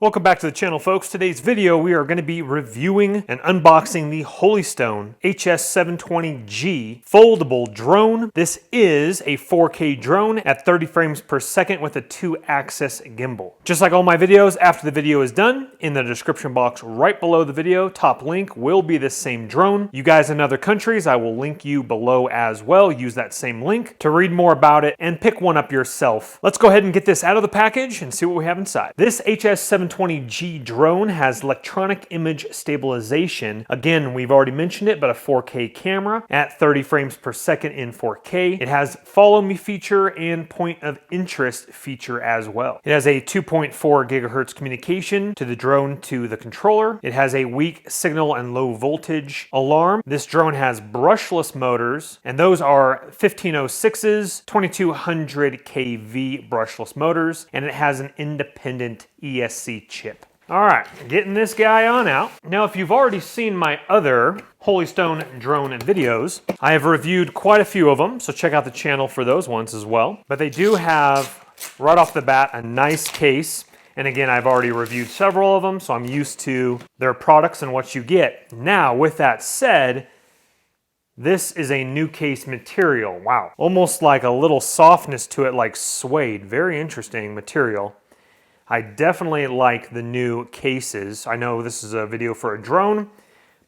Welcome back to the channel, folks. Today's video we are going to be reviewing and unboxing the Holystone HS720G foldable drone. This is a 4K drone at 30 frames per second with a 2-axis gimbal. Just like all my videos, after the video is done, in the description box right below the video, top link will be this same drone. You guys in other countries, I will link you below as well. Use that same link to read more about it and pick one up yourself. Let's go ahead and get this out of the package and see what we have inside. This HS720G drone has electronic image stabilization. Again, we've already mentioned it, but a 4K camera at 30 frames per second in 4K. It has follow me feature and point of interest feature as well. It has a 2.4 gigahertz communication to the drone to the controller. It has a weak signal and low voltage alarm. This drone has brushless motors, and those are 1506's 2200 kV brushless motors, and it has an independent ESC chip. All right, getting this guy on out. Now, if you've already seen my other Holystone drone videos, I have reviewed quite a few of them, so check out the channel for those ones as well. But they do have, right off the bat, a nice case. And again, I've already reviewed several of them, so I'm used to their products and what you get. Now, with that said, this is a new case material. Wow, almost like a little softness to it, like suede. Very interesting material. I definitely like the new cases. I know this is a video for a drone,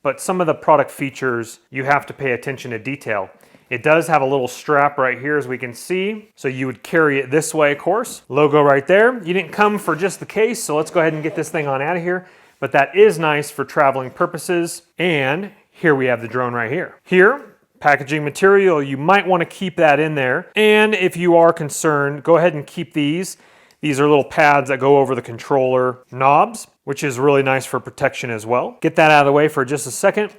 but some of the product features, you have to pay attention to detail. It does have a little strap right here, as we can see. So you would carry it this way, of course. Logo right there. You didn't come for just the case, so let's go ahead and get this thing on out of here. But that is nice for traveling purposes. And here we have the drone right here. Here, packaging material, you might want to keep that in there. And if you are concerned, go ahead and keep these. These are little pads that go over the controller knobs, which is really nice for protection as well. Get that out of the way for just a second.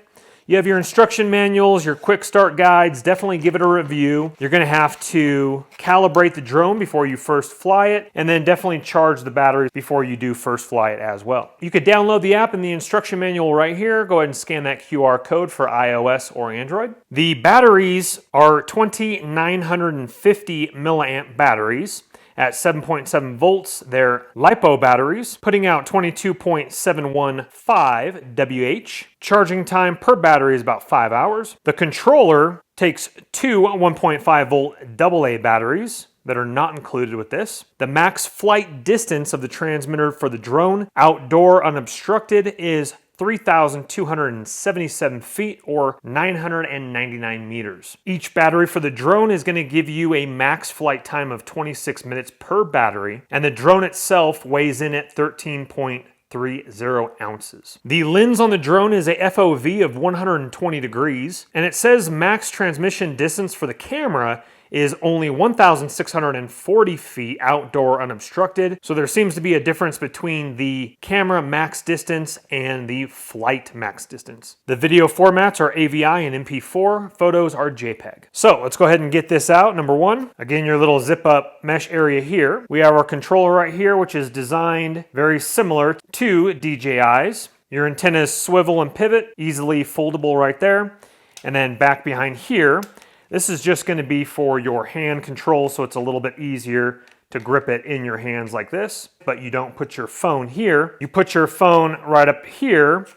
You have your instruction manuals, your quick start guides. Definitely give it a review. You're going to have to calibrate the drone before you first fly it, and then definitely charge the batteries before you do first fly it as well. You could download the app in the instruction manual right here. Go ahead and scan that QR code for iOS or Android. The batteries are 2950 milliamp batteries. At 7.7 volts, they're LiPo batteries, putting out 22.715 WH. Charging time per battery is about 5 hours. The controller takes two 1.5 volt AA batteries that are not included with this. The max flight distance of the transmitter for the drone, outdoor unobstructed, is 3,277 feet or 999 meters. Each battery for the drone is going to give you a max flight time of 26 minutes per battery, and the drone itself weighs in at 13.30 ounces. The lens on the drone is a FOV of 120 degrees, and it says max transmission distance for the camera is only 1,640 feet outdoor unobstructed. So there seems to be a difference between the camera max distance and the flight max distance. The video formats are AVI and MP4, photos are JPEG. So let's go ahead and get this out. Number one, again, your little zip up mesh area here. We have our controller right here, which is designed very similar to DJI's. Your antennas swivel and pivot, easily foldable right there. And then back behind here, this is just going to be for your hand control, so it's a little bit easier to grip it in your hands like this. But you don't put your phone here. You put your phone right up here,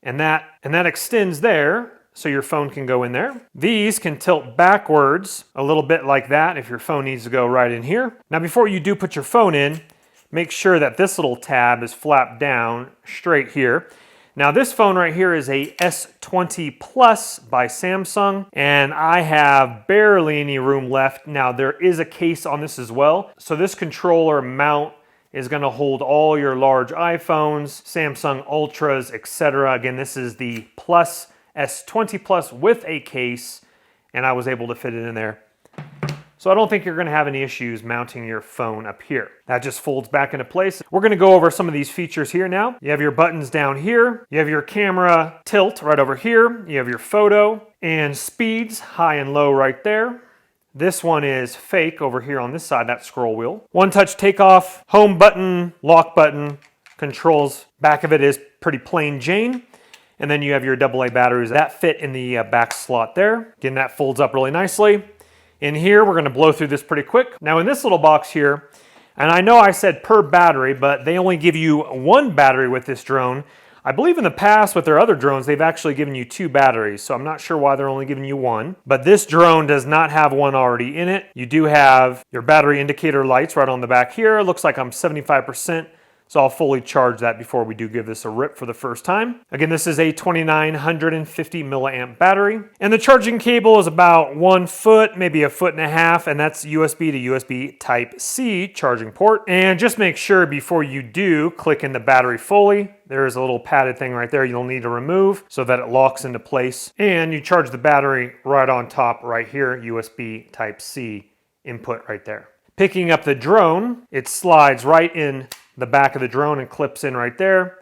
and that extends there, so your phone can go in there. These can tilt backwards a little bit like that if your phone needs to go right in here. Now, before you do put your phone in, make sure that this little tab is flapped down straight here. Now, this phone right here is a S20 Plus by Samsung, and I have barely any room left. Now, there is a case on this as well. So this controller mount is going to hold all your large iPhones, Samsung Ultras, etc. Again, this is the Plus, S20 Plus with a case, and I was able to fit it in there. So I don't think you're going to have any issues mounting your phone up here. That just folds back into place. We're going to go over some of these features here now. You have your buttons down here. You have your camera tilt right over here. You have your photo and speeds, high and low right there. This one is fake over here on this side, that scroll wheel. One touch takeoff, home button, lock button, controls. Back of it is pretty plain Jane. And then you have your AA batteries that fit in the back slot there. Again, that folds up really nicely. In here, we're going to blow through this pretty quick. Now in this little box here, And I know I said per battery, but they only give you one battery with this drone. I believe in the past with their other drones, they've actually given you 2 batteries, so I'm not sure why they're only giving you 1. But this drone does not have one already in it. You do have your battery indicator lights right on the back here. It looks like I'm 75%. So I'll fully charge that before we do give this a rip for the first time. Again, this is a 2950 milliamp battery. And the charging cable is about 1 foot, maybe 1.5 feet, and that's USB to USB Type-C charging port. And just make sure before you do click in the battery fully, there is a little padded thing right there you'll need to remove so that it locks into place. And you charge the battery right on top right here, USB Type-C input right there. Picking up the drone, it slides right in the back of the drone and clips in right there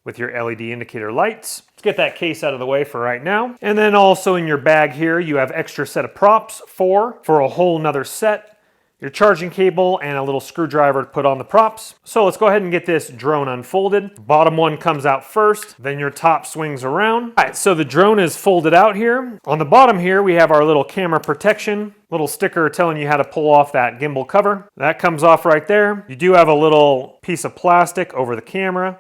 with your LED indicator lights. Let's get that case out of the way for right now. And then also in your bag here, you have extra set of props for a whole nother set, your charging cable and a little screwdriver to put on the props. So let's go ahead and get this drone unfolded. Bottom one comes out first, then your top swings around. All right, so the drone is folded out here. On the bottom here, we have our little camera protection, little sticker telling you how to pull off that gimbal cover. That comes off right there. You do have a little piece of plastic over the camera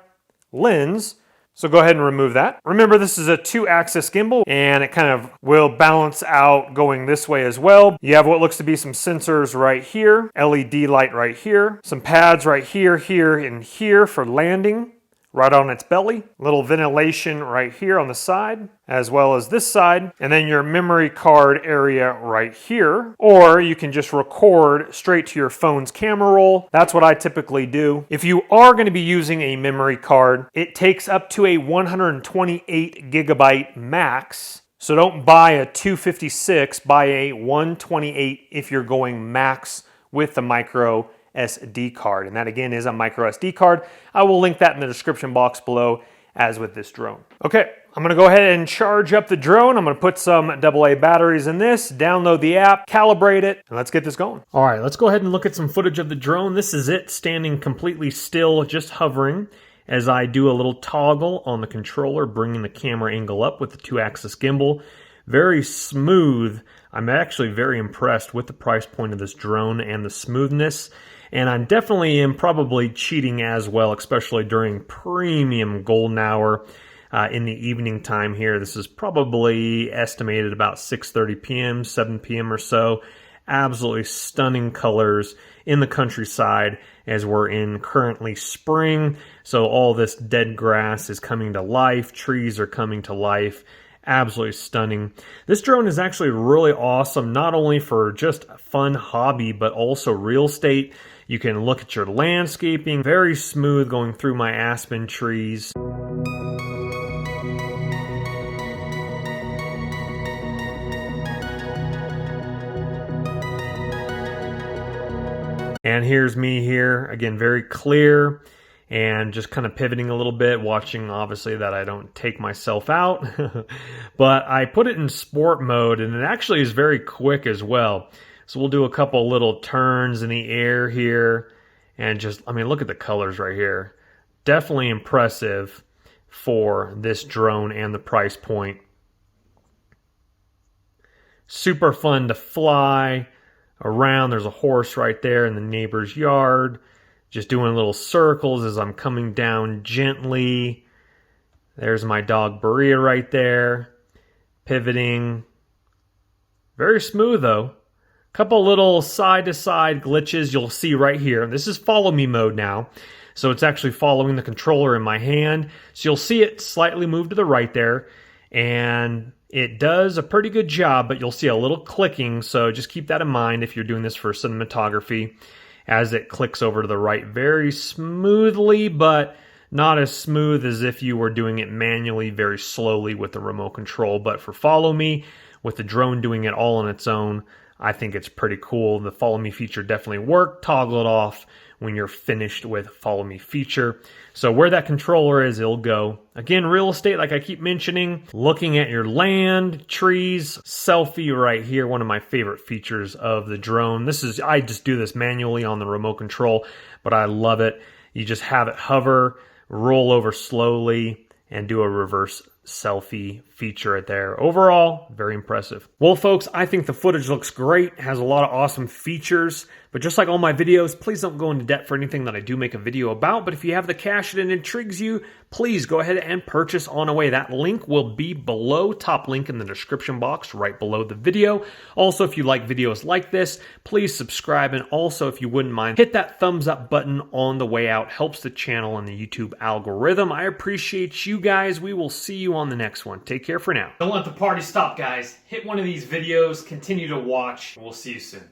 lens, so go ahead and remove that. Remember, this is a 2-axis gimbal, and it kind of will balance out going this way as well. You have what looks to be some sensors right here, LED light right here, some pads right here, here, and here for landing, right on its belly. Little ventilation right here on the side, as well as this side. And then your memory card area right here. Or you can just record straight to your phone's camera roll. That's what I typically do. If you are going to be using a memory card, it takes up to a 128 gigabyte max. So don't buy a 256, buy a 128 if you're going max with the micro SD card. And that again is a micro SD card. I will link that in the description box below as with this drone. Okay, I'm gonna go ahead and charge up the drone. I'm gonna put some AA batteries in this, download the app, calibrate it, and let's get this going. All right, let's go ahead and look at some footage of the drone. This is it standing completely still, just hovering as I do a little toggle on the controller, bringing the camera angle up with the 2-axis gimbal. Very smooth. I'm actually very impressed with the price point of this drone and the smoothness. And I definitely am probably cheating as well, especially during premium golden hour in the evening time here. This is probably estimated about 6:30 p.m., 7 p.m. or so. Absolutely stunning colors in the countryside as we're in currently spring. So all this dead grass is coming to life. Trees are coming to life. Absolutely stunning. This drone is actually really awesome, not only for just a fun hobby, but also real estate. You can look at your landscaping, very smooth going through my aspen trees. And here's me here, again, very clear and just kind of pivoting a little bit, watching obviously that I don't take myself out. But I put it in sport mode and it actually is very quick as well. So we'll do a couple little turns in the air here and just, I mean, look at the colors right here. Definitely impressive for this drone and the price point. Super fun to fly around. There's a horse right there in the neighbor's yard. Just doing little circles as I'm coming down gently. There's my dog Berea right there. Pivoting. Very smooth though. Couple little side-to-side glitches you'll see right here. This is follow me mode now. So it's actually following the controller in my hand. So you'll see it slightly move to the right there. And it does a pretty good job, but you'll see a little clicking. So just keep that in mind if you're doing this for cinematography as it clicks over to the right very smoothly, but not as smooth as if you were doing it manually very slowly with the remote control. But for follow me, with the drone doing it all on its own, I think it's pretty cool. The follow me feature definitely worked. Toggle it off when you're finished with follow me feature. So where that controller is, it'll go. Again, real estate, like I keep mentioning, looking at your land, trees, selfie right here, one of my favorite features of the drone. I just do this manually on the remote control, but I love it. You just have it hover, roll over slowly, and do a reverse selfie feature right there. Overall, very impressive. Well, folks, I think the footage looks great, has a lot of awesome features, but just like all my videos, please don't go into debt for anything that I do make a video about. But if you have the cash and it intrigues you, please go ahead and purchase on away. That link will be below, top link in the description box right below the video. Also, if you like videos like this, please subscribe, and also, if you wouldn't mind, hit that thumbs up button on the way out. Helps the channel and the YouTube algorithm. I appreciate you guys. We will see you on the next one. Take care for now. Don't let the party stop, guys. Hit one of these videos, continue to watch, and we'll see you soon.